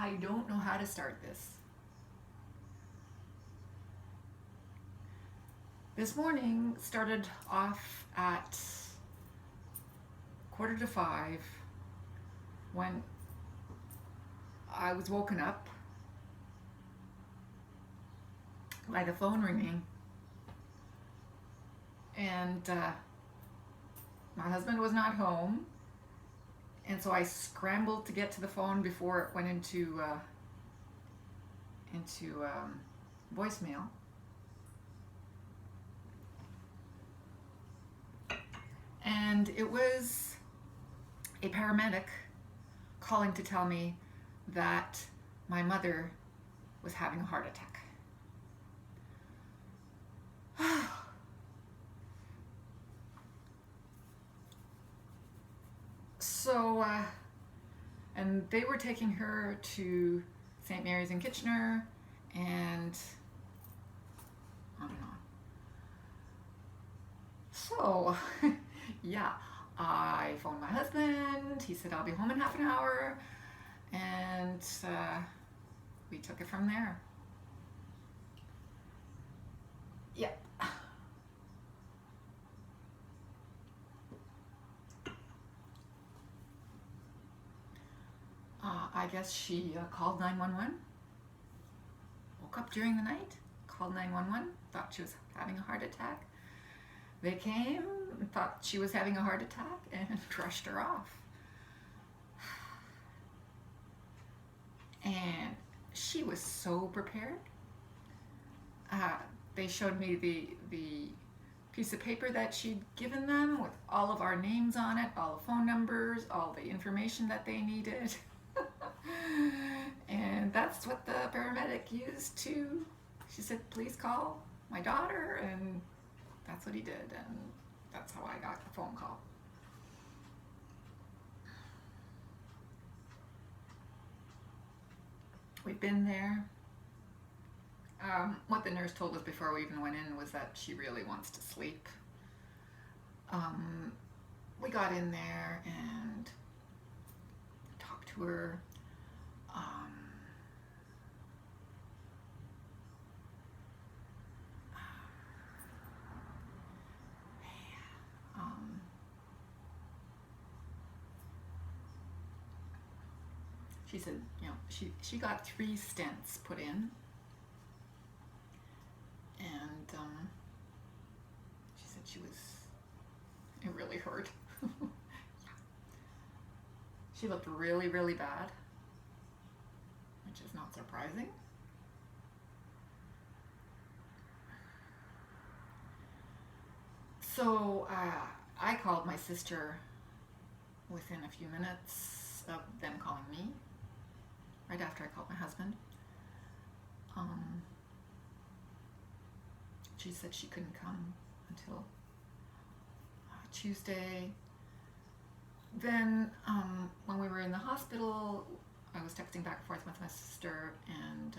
I don't know how to start this. This morning started off at 4:45 when I was woken up by the phone ringing, and my husband was not home, and so I scrambled to get to the phone before it went into voicemail. And it was a paramedic calling to tell me that my mother was having a heart attack. So, and they were taking her to St. Mary's in Kitchener, and on and on. So, yeah, I phoned my husband. He said, I'll be home in half an hour. And we took it from there. Yeah. I guess she called 911, woke up during the night, called 911, thought she was having a heart attack. They came and thought she was having a heart attack and rushed her off. And she was so prepared. They showed me the piece of paper that she'd given them with all of our names on it, all the phone numbers, all the information that they needed. And that's what the paramedic used to, she said, please call my daughter, and that's what he did, and that's how I got the phone call. We've been there. What the nurse told us before we even went in was that she really wants to sleep. We got in there and talked to her. She said, she got 3 stents put in, and she said it really hurt. She looked really, really bad, which is not surprising. So I called my sister within a few minutes of them calling me, right after I called my husband. She said she couldn't come until Tuesday. Then when we were in the hospital, I was texting back and forth with my sister, and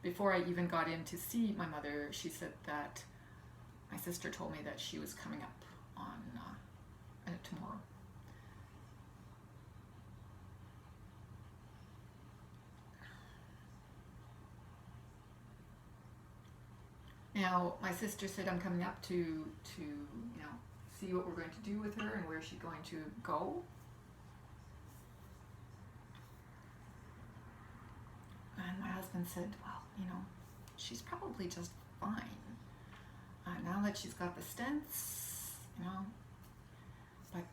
before I even got in to see my mother, she said that my sister told me that she was coming up on tomorrow. Now, my sister said I'm coming up to see what we're going to do with her and where she's going to go. And my husband said, well, she's probably just fine. Now that she's got the stents, but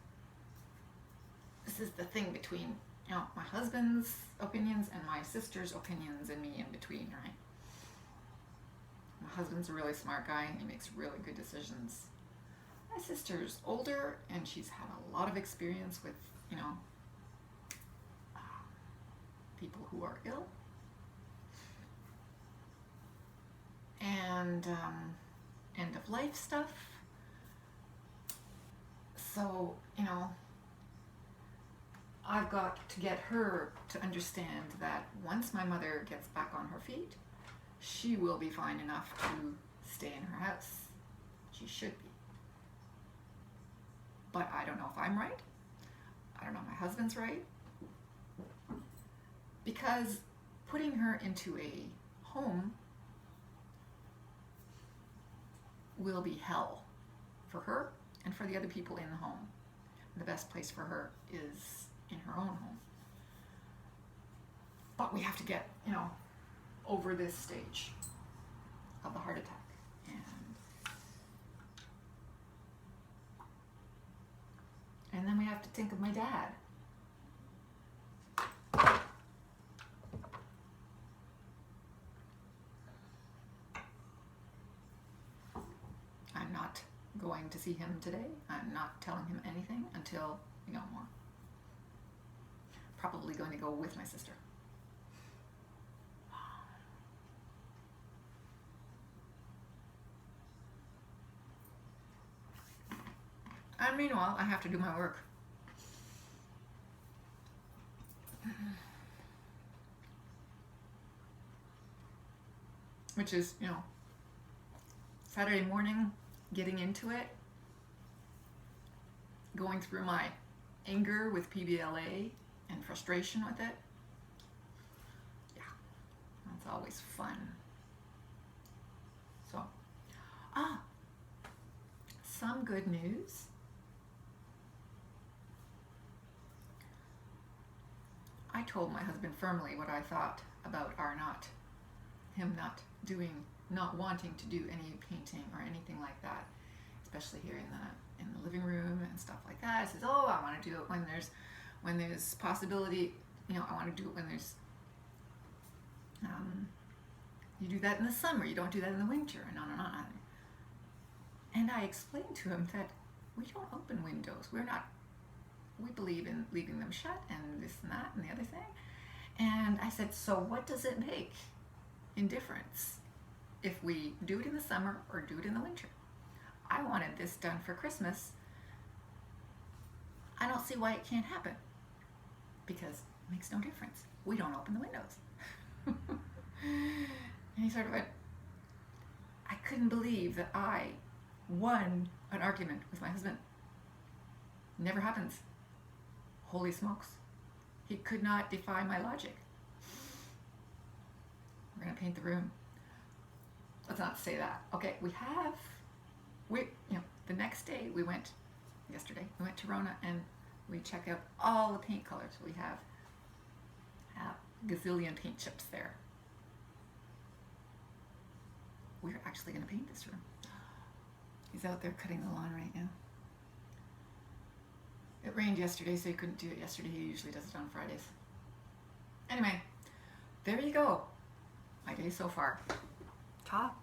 this is the thing between, my husband's opinions and my sister's opinions and me in between, right? My husband's a really smart guy and he makes really good decisions. My sister's older and she's had a lot of experience with, people who are ill. And end of life stuff. So, I've got to get her to understand that once my mother gets back on her feet, she will be fine enough to stay in her house. She should be. But I don't know if I'm right. I don't know if my husband's right. because putting her into a home will be hell for her and for the other people in the home. The best place for her is in her own home. But we have to get, over this stage of the heart attack. And then we have to think of my dad. I'm not going to see him today. I'm not telling him anything until we know more. Probably going to go with my sister. And meanwhile, I have to do my work. Which is, Saturday morning, getting into it, going through my anger with PBLA and frustration with it. Yeah, that's always fun. So, some good news. I told my husband firmly what I thought about him not wanting to do any painting or anything like that, especially here in the living room and stuff like that. He says, "Oh, I want to do it when there's possibility. I want to do it when there's you do that in the summer. You don't do that in the winter." And on and on. And I explained to him that we don't open windows. We believe in leaving them shut and this and that and the other thing. And I said, so what does it make in difference if we do it in the summer or do it in the winter? I wanted this done for Christmas. I don't see why it can't happen, because it makes no difference. We don't open the windows. And he sort of went, I couldn't believe that I won an argument with my husband. Never happens. Holy smokes. He could not defy my logic. We're going to paint the room. Let's not say that. Okay, the next day yesterday, we went to Rona and we checked out all the paint colors. We have a gazillion paint chips there. We're actually going to paint this room. He's out there cutting the lawn right now. It rained yesterday, so he couldn't do it yesterday. He usually does it on Fridays. Anyway, there you go. My day so far. Ta.